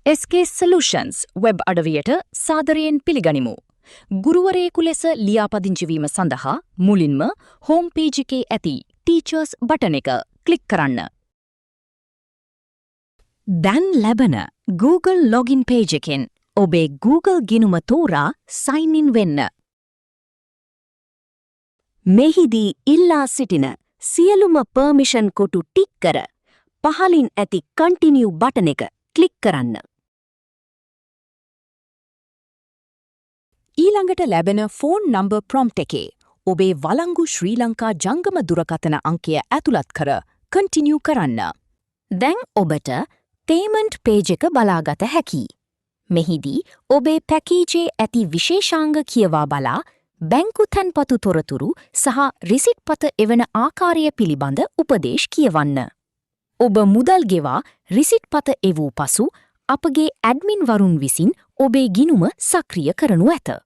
SK Solutions web අඩවියට සාදරයෙන් පිළිගනිමු. ගුරුවරයෙකු ලෙස ලියාපදිංචි වීම සඳහා මුලින්ම හෝම් පේජ් එකේ ඇති ටීචර්ස් බටන් එක ක්ලික් කරන්න. දැන් ලැබෙන Google login page එකෙන් ඔබේ Google ගිණුම තෝරා sign in වෙන්න. මෙහිදී ඉල්ලා සිටින සියලුම permission කොටු ටික් කර පහලින් ඇති continue බටන් එක ක්ලික් කරන්න. ඊළඟට ලැබෙන ෆෝන් නම්බර් ප්‍රොම්ප්ට් එකේ ඔබේ වලංගු ශ්‍රී ලංකා ජංගම දුරකථන අංකය ඇතුළත් කර කන්ටිනියු කරන්න. දැන් ඔබට පේමන්ට් පේජ් එක බලාගත හැකියි. මෙහිදී ඔබේ පැකේජයේ ඇති විශේෂාංග කියවා බලා බැංකු තැන්පතු තොරතුරු සහ රිසිට් පත එවන ආකාරය පිළිබඳ උපදේශ කියවන්න. ඔබ මුදල් ගෙවා රිසිට් පත එවූ පසු අපගේ ඇඩ්මින් වරුන් විසින් ඔබේ ගිණුම සක්‍රිය කරනු ඇත.